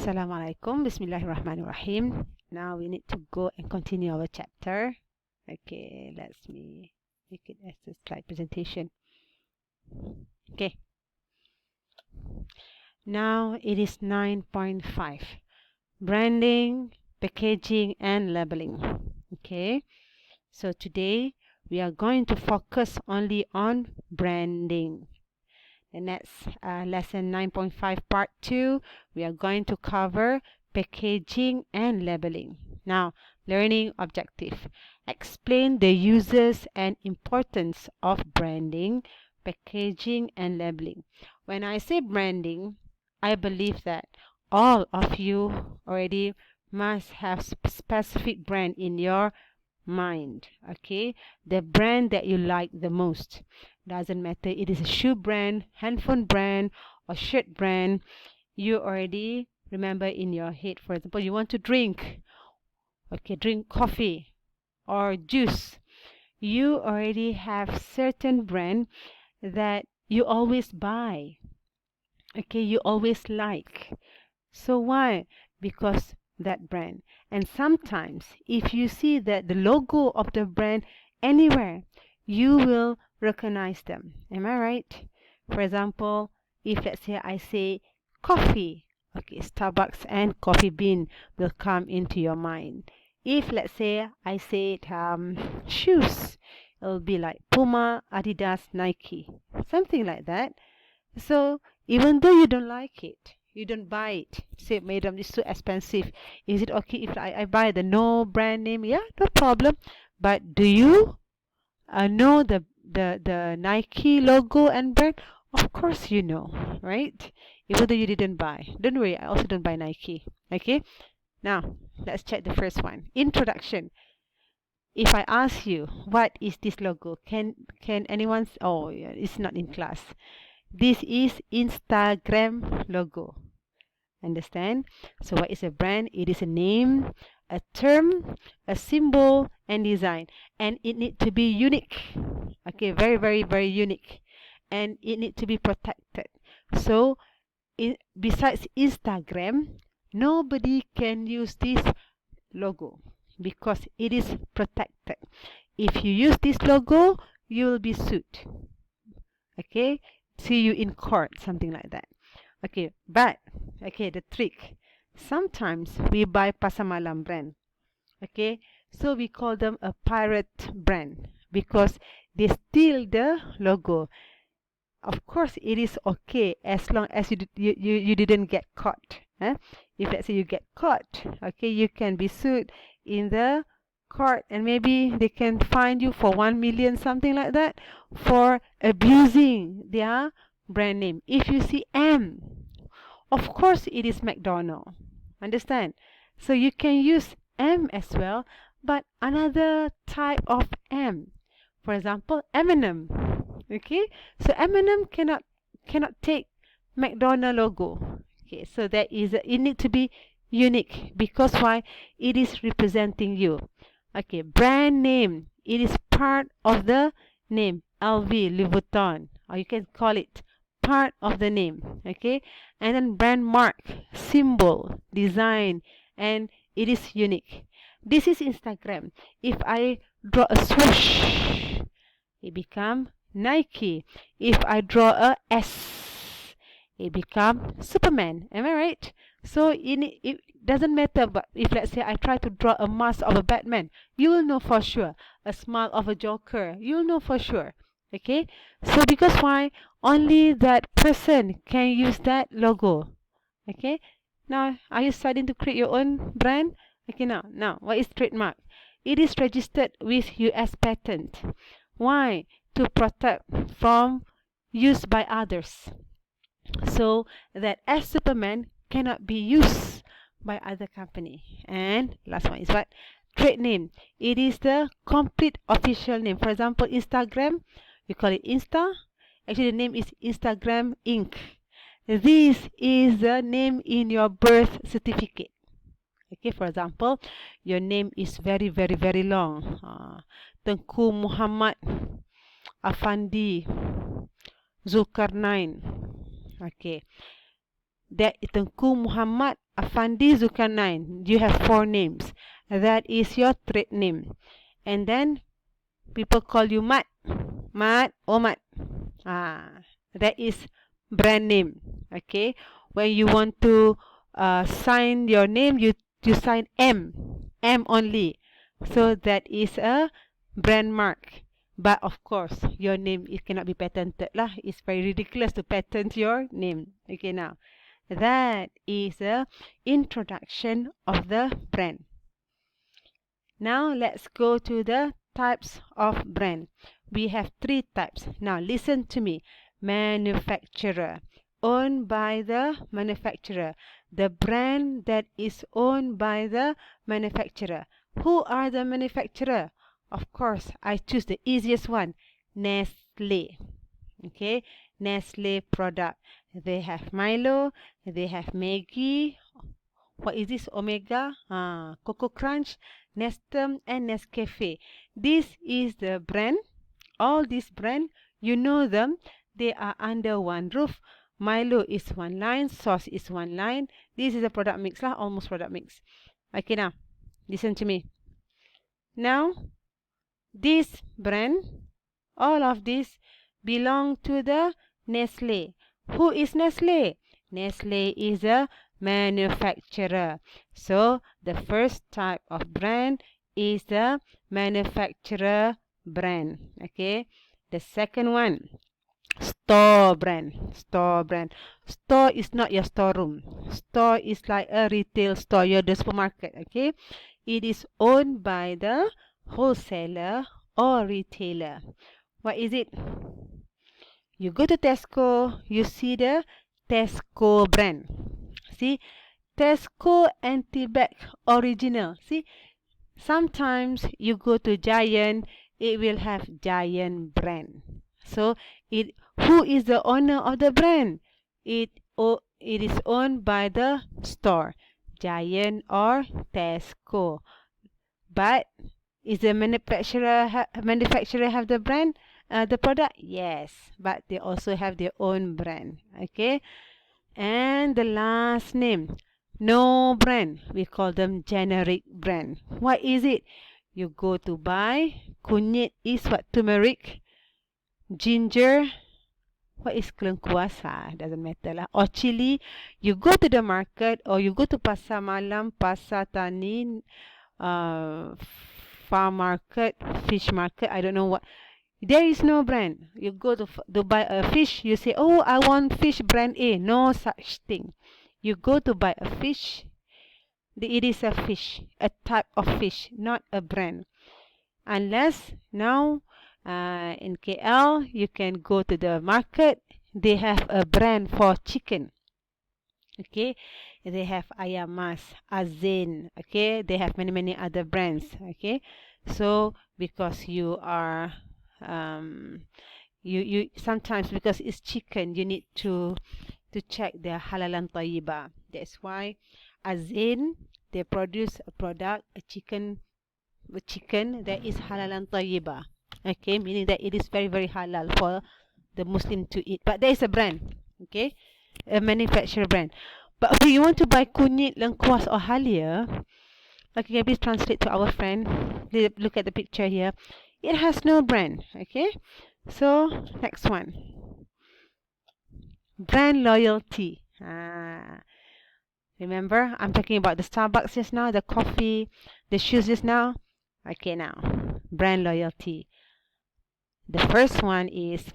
Assalamualaikum. Bismillahirrahmanirrahim. Now we need to go and continue our chapter. Okay, let me make it as a slide presentation. Okay. Now it is 9.5. Branding, packaging, and labeling. Okay. So today we are going to focus only on branding. And that's lesson 9.5 part 2. We are going to cover packaging and labeling. Now, learning objective. Explain the uses and importance of branding, packaging, and labeling. When I say branding, I believe that all of you already must have specific brand in your mind. Okay, the brand that you like the most. Doesn't matter it is a shoe brand, handphone brand, or shirt brand. You already remember in your head. For example, you want to drink coffee or juice. You already have certain brand that you always buy. Okay, you always like. So why? Because that brand. And sometimes if you see that the logo of the brand anywhere, you will recognize them. Am I right? For example, if let's say I say coffee, okay, Starbucks and Coffee Bean will come into your mind. If let's say I say shoes, it'll be like Puma, Adidas, Nike, something like that. So even though you don't like it, you don't buy it. Say, madam, it's too expensive. Is it okay if I buy the no brand name? Yeah, no problem. But do you know the Nike logo and brand? Of course you know, right? Even though you didn't buy. Don't worry, I also don't buy Nike. Okay? Now, let's check the first one. Introduction. If I ask you, what is this logo? Can anyone... Oh, yeah, it's not in class. This is Instagram logo. Understand? So what is a brand? It is a name, a term, a symbol, and design. And it needs to be unique. Okay, very, very, very unique. And it needs to be protected. So besides Instagram, nobody can use this logo because it is protected. If you use this logo, you will be sued. Okay? See you in court, something like that. Okay, but okay, the trick. Sometimes we buy Pasar Malam brand. Okay, so we call them a pirate brand because they steal the logo. Of course, it is okay as long as you didn't get caught. If let's say you get caught, okay, you can be sued in the court and maybe they can fine you for 1 million, something like that, for abusing their brand name. If you see M, of course it is McDonald. Understand? So you can use M as well, but another type of M. For example, M&M. Okay, so M&M cannot take McDonald logo. Okay, so that is it need to be unique because why? It is representing you. Okay, brand name. It is part of the name. LV, Louis Vuitton, or you can call it part of the name. Okay, and then brand mark, symbol, design, and it is unique. This is Instagram. If I draw a swoosh, it become Nike. If I draw a S, it become Superman. Am I right? So it doesn't matter, but if let's say I try to draw a mask of a Batman, you will know for sure. A smile of a Joker, you'll know for sure. Okay? So because why? Only that person can use that logo. Okay? Now, are you starting to create your own brand? Okay, now, what is trademark? It is registered with US patent. Why? To protect from use by others. So that as Superman cannot be used by other company. And last one is what? Trade name. It is the complete official name. For example, Instagram, we call it Insta. Actually, the name is Instagram Inc. This is the name in your birth certificate. Okay, for example, your name is very, very, very long. Tengku Muhammad Afandi Zulkarnain. Okay. That Tengku Muhammad Afandi Zulkarnain. You have 4 names. That is your trade name. And then people call you Mat. Mat, oh Mat. That is brand name. Okay. When you want to sign your name, you sign M. M only. So that is a brand mark. But of course, your name it cannot be patented lah. It's very ridiculous to patent your name. Okay, now that is a introduction of the brand. Now let's go to the types of brand. We have 3 types. Now listen to me. Manufacturer, owned by the manufacturer. The brand that is owned by the manufacturer. Who are the manufacturer? Of course, I choose the easiest one. Nestle. Okay, Nestle product. They have Milo, they have Maggi. What is this? Omega, Coco Crunch, Nestum, and Nescafe. This is the brand. All these brand, you know them. They are under one roof. Milo is one line, sauce is one line. This is a product mix lah, almost product mix. Okay, now listen to me. Now, this brand, all of these belong to the Nestle. Who is Nestle? Nestle is a manufacturer. So the first type of brand is the manufacturer brand. Okay. The second one, store brand. Store brand. Store is not your storeroom. Store is like a retail store, your the supermarket. Okay. It is owned by the wholesaler or retailer. What is it? You go to Tesco, you see the Tesco brand. See, Tesco anti-bac original. See, sometimes you go to Giant, it will have Giant brand. So, who is the owner of the brand? It is owned by the store, Giant or Tesco. But is the manufacturer have the brand, the product? Yes, but they also have their own brand. Okay, and the last name, no brand. We call them generic brand. What is it? You go to buy kunyit is what? Turmeric, ginger. What is kelengkuas? Doesn't matter lah. Or chili. You go to the market or you go to pasar malam, pasar tani, farm market, fish market, I don't know what. There is no brand. You go to buy a fish, you say, oh, I want fish brand A. No such thing. You go to buy a fish, it is a fish, a type of fish, not a brand. Unless now in KL, you can go to the market, they have a brand for chicken. Okay, they have ayam mas, Azen. Okay, they have many other brands. Okay, so because you are you sometimes because it's chicken, you need to check their halalan tayyiba. That's why Azen, they produce a product, a chicken that is halalan tayyiba. Okay, meaning that it is very halal for the Muslim to eat. But there is a brand. Okay, a manufacturer brand. But if you want to buy kunyit, lengkuas or halia, like you can please translate to our friend. Look at the picture here. It has no brand. Okay, so next one, brand loyalty. Remember, I'm talking about the Starbucks just now, the coffee, the shoes just now. Okay, now brand loyalty. The first one is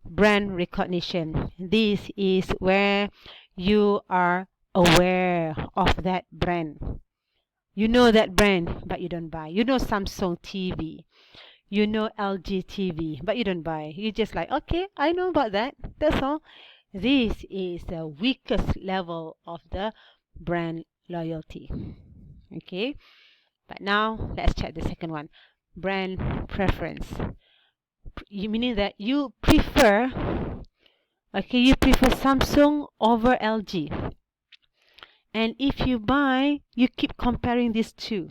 brand recognition. This is where you are aware of that brand. You know that brand, but you don't buy. You know Samsung TV. You know LG TV, but you don't buy. You just like, okay, I know about that. That's all. This is the weakest level of the brand loyalty. Okay, but now let's check the second one. Brand preference. Meaning that you prefer, okay, you prefer Samsung over LG. And if you buy, you keep comparing these two.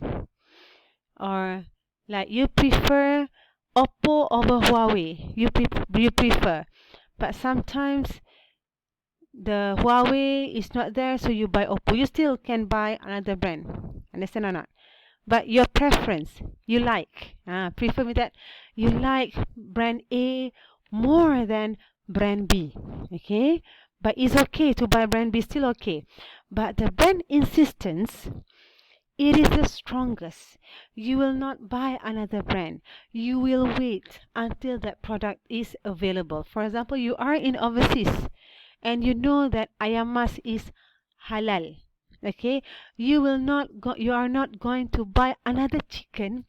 Or like you prefer Oppo over Huawei. You prefer. But sometimes the Huawei is not there, so you buy Oppo. You still can buy another brand. Understand or not? But your preference, you like, prefer with that, you like brand A more than brand B. Okay? But it's okay to buy brand B, still okay. But the brand insistence, it is the strongest. You will not buy another brand. You will wait until that product is available. For example, you are in overseas and you know that ayam mas is halal. Okay, you are not going to buy another chicken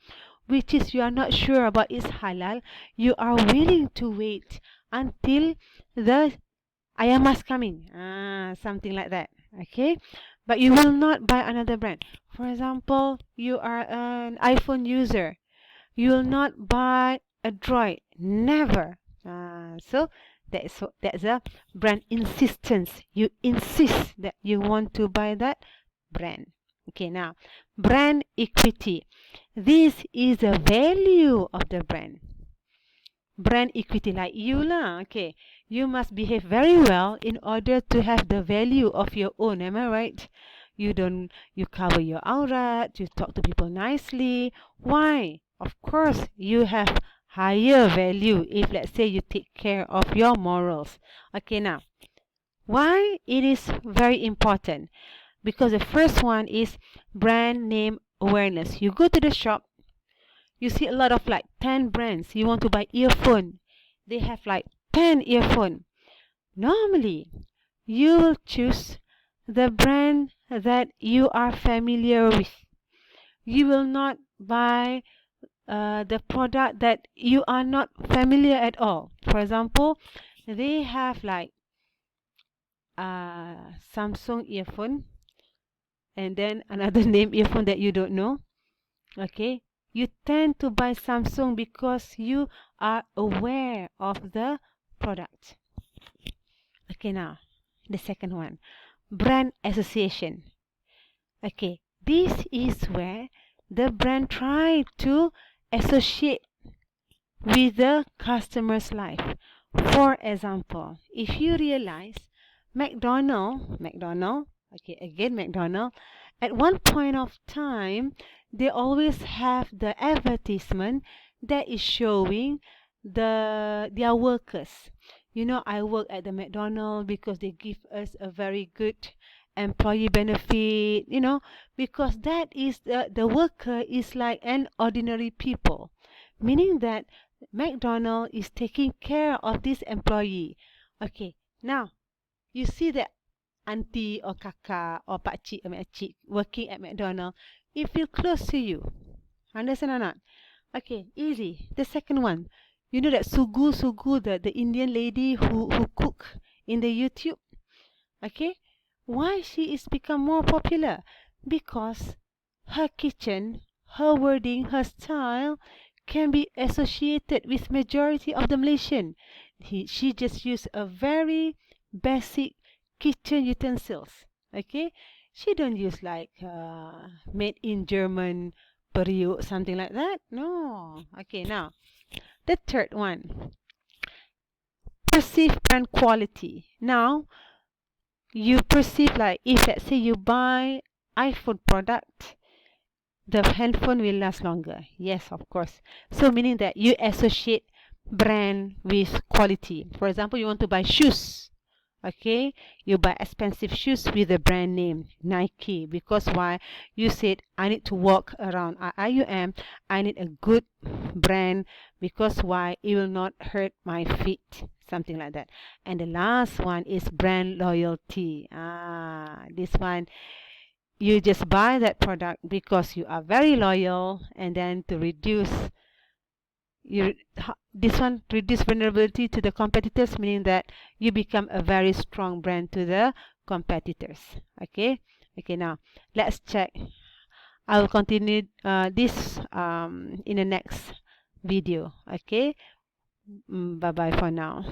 which is you are not sure about is halal. You are willing to wait until the ayam mas coming. Something like that. Okay, but you will not buy another brand. For example, you are an iPhone user. You will not buy a Droid. Never. So that's a brand insistence. You insist that you want to buy that brand. Okay, now brand equity. This is the value of the brand. Brand equity, like you lah. Okay, you must behave very well in order to have the value of your own. Am I right? You cover your aurat, you talk to people nicely. Why? Of course, you have higher value if, let's say, you take care of your morals. Okay, now, why it is very important? Because the first one is brand name awareness. You go to the shop, you see a lot of like 10 brands. You want to buy earphone. They have like 10 earphone. Normally, you will choose the brand that you are familiar with. You will not buy the product that you are not familiar at all. For example, they have like Samsung earphone and then another name earphone that you don't know. Okay, you tend to buy Samsung because you are aware of the product. Okay, now the second one, brand association. Okay, this is where the brand try to associate with the customer's life. For example, if you realize McDonald, okay, again McDonald, at one point of time, they always have the advertisement that is showing their workers. You know, I work at the McDonald because they give us a very good employee benefit, you know, because that is the worker is like an ordinary people, meaning that McDonald is taking care of this employee. Okay, now you see that auntie or kakak or pakcik or makcik working at McDonald, it feel close to you. Understand or not? Okay, easy. The second one, you know that Sugu, the Indian lady who cook in the YouTube. Okay, why she is become more popular? Because her kitchen, her wording, her style can be associated with majority of the Malaysian. She just used a very basic kitchen utensils. Okay, she don't use like made in German periuk, something like that. No. Okay, now the third one, perceived brand quality. Now you perceive like if let's say you buy iPhone product, the handphone will last longer. Yes, of course. So meaning that you associate brand with quality. For example, you want to buy shoes. Okay, you buy expensive shoes with the brand name Nike, because why? You said I need to walk around IIUM, I need a good brand, because why? It will not hurt my feet, something like that. And the last one is brand loyalty. This one, you just buy that product because you are very loyal, and then to reduce this one reduce vulnerability to the competitors, meaning that you become a very strong brand to the competitors. Okay, now let's check. I will continue this in the next video. Okay, bye bye for now.